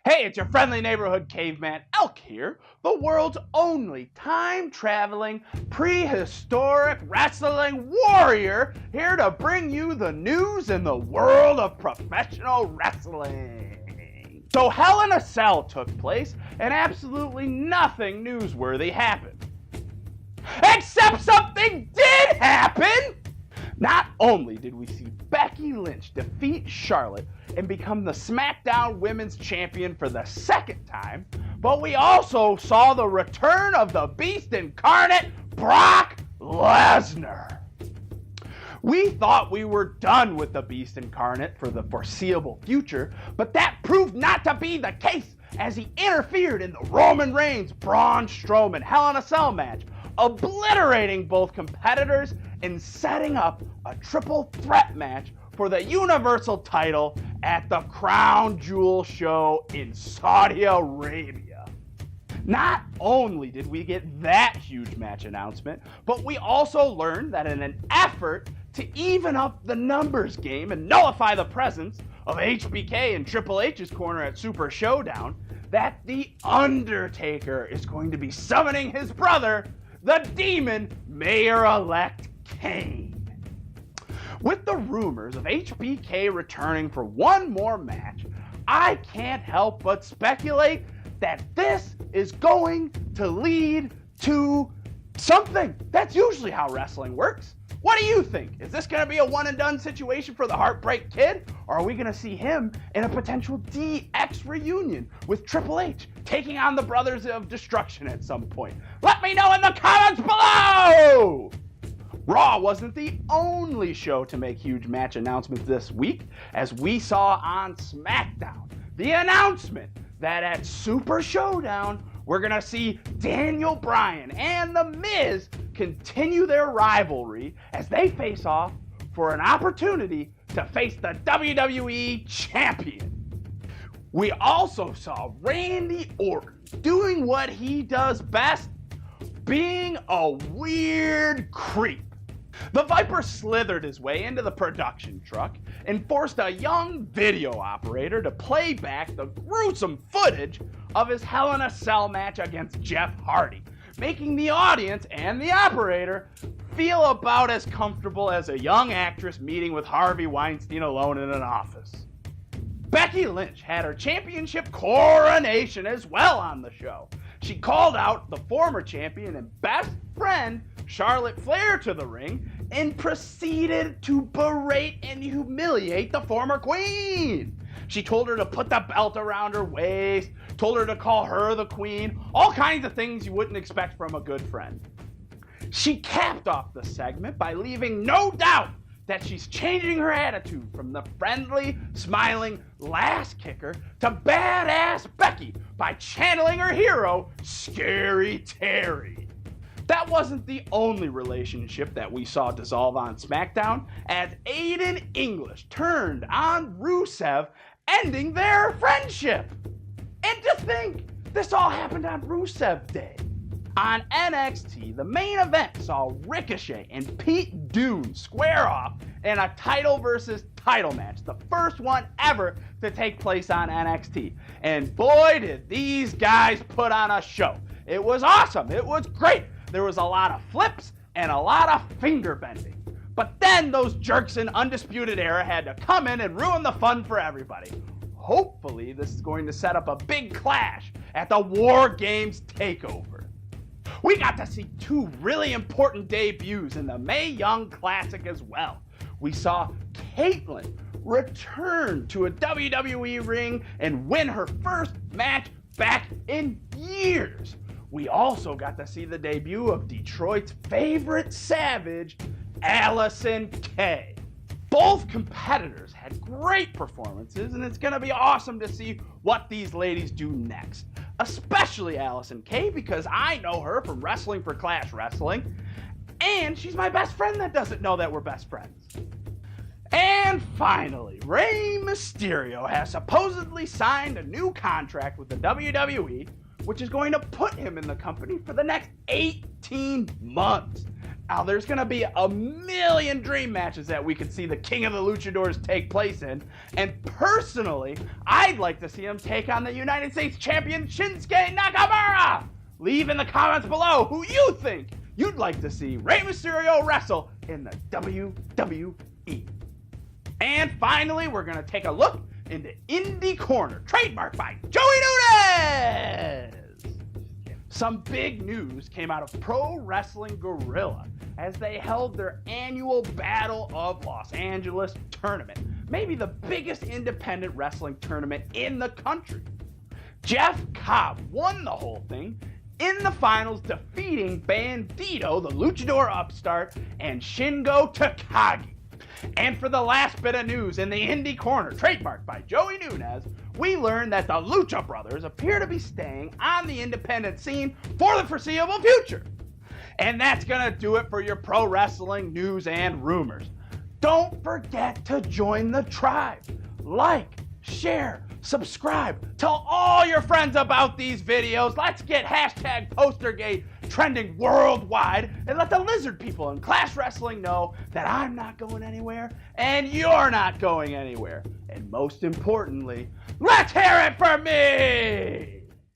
Hey, it's your friendly neighborhood caveman, Elk here, the world's only time-traveling, prehistoric wrestling warrior, here to bring you the news in the world of professional wrestling. So Hell in a Cell took place, and absolutely nothing newsworthy happened. Except something did happen! Not only did we see Becky Lynch defeat Charlotte and become the SmackDown Women's Champion for the second time, but we also saw the return of the Beast Incarnate, Brock Lesnar. We thought we were done with the Beast Incarnate for the foreseeable future, but that proved not to be the case as he interfered in the Roman Reigns Braun Strowman Hell in a Cell match, obliterating both competitors and setting up a triple threat match for the Universal title at the Crown Jewel show in Saudi Arabia. Not only did we get that huge match announcement, but we also learned that in an effort to even up the numbers game and nullify the presence of HBK in Triple H's corner at Super Showdown, that The Undertaker is going to be summoning his brother, the Demon Mayor-elect Kane. With the rumors of HBK returning for one more match, I can't help but speculate that this is going to lead to something. That's usually how wrestling works. What do you think? Is this going to be a one and done situation for the Heartbreak Kid? Or are we going to see him in a potential DX reunion with Triple H taking on the Brothers of Destruction at some point? Let me know in the comments below! Raw wasn't the only show to make huge match announcements this week, as we saw on SmackDown the announcement that at Super Showdown, we're going to see Daniel Bryan and The Miz continue their rivalry as they face off for an opportunity to face the WWE Champion. We also saw Randy Orton doing what he does best, being a weird creep. The Viper slithered his way into the production truck and forced a young video operator to play back the gruesome footage of his Hell in a Cell match against Jeff Hardy, making the audience and the operator feel about as comfortable as a young actress meeting with Harvey Weinstein alone in an office. Becky Lynch had her championship coronation as well on the show. She called out the former champion and best friend, Charlotte Flair, to the ring and proceeded to berate and humiliate the former queen. She told her to put the belt around her waist, told her to call her the queen, all kinds of things you wouldn't expect from a good friend. She capped off the segment by leaving no doubt that she's changing her attitude from the friendly, smiling lass kicker to badass Becky by channeling her hero, Scary Terry. That wasn't the only relationship that we saw dissolve on SmackDown, as Aiden English turned on Rusev, ending their friendship. And to think, this all happened on Rusev Day. On NXT, the main event saw Ricochet and Pete Dunne square off in a title versus title match, the first one ever to take place on NXT. And boy, did these guys put on a show. It was awesome. It was great. There was a lot of flips and a lot of finger bending. But then those jerks in Undisputed Era had to come in and ruin the fun for everybody. Hopefully, this is going to set up a big clash at the War Games TakeOver. We got to see two really important debuts in the Mae Young Classic as well. We saw Caitlyn return to a WWE ring and win her first match back in years. We also got to see the debut of Detroit's favorite savage, Allison Kay. Both competitors had great performances, and it's going to be awesome to see what these ladies do next. Especially Allison Kay, because I know her from wrestling for Clash Wrestling, and she's my best friend that doesn't know that we're best friends. And finally, Rey Mysterio has supposedly signed a new contract with the WWE, which is going to put him in the company for the next 18 months. Now, there's going to be a million dream matches that we could see the King of the Luchadors take place in. And personally, I'd like to see him take on the United States Champion Shinsuke Nakamura. Leave in the comments below who you think you'd like to see Rey Mysterio wrestle in the WWE. And finally, we're going to take a look into Indie Corner, trademarked by Joey Nunez. Some big news came out of Pro Wrestling Guerrilla as they held their annual Battle of Los Angeles tournament, maybe the biggest independent wrestling tournament in the country. Jeff Cobb won the whole thing in the finals, defeating Bandito, the luchador upstart, and Shingo Takagi. And for the last bit of news in the Indie Corner, trademarked by Joey Nunez, we learned that the Lucha Brothers appear to be staying on the independent scene for the foreseeable future. And that's going to do it for your pro wrestling news and rumors. Don't forget to join the tribe. Like, share, subscribe, tell all your friends about these videos. Let's get hashtag Postergate trending worldwide and let the lizard people in Clash Wrestling know that I'm not going anywhere and you're not going anywhere. And most importantly, let's hear it for me!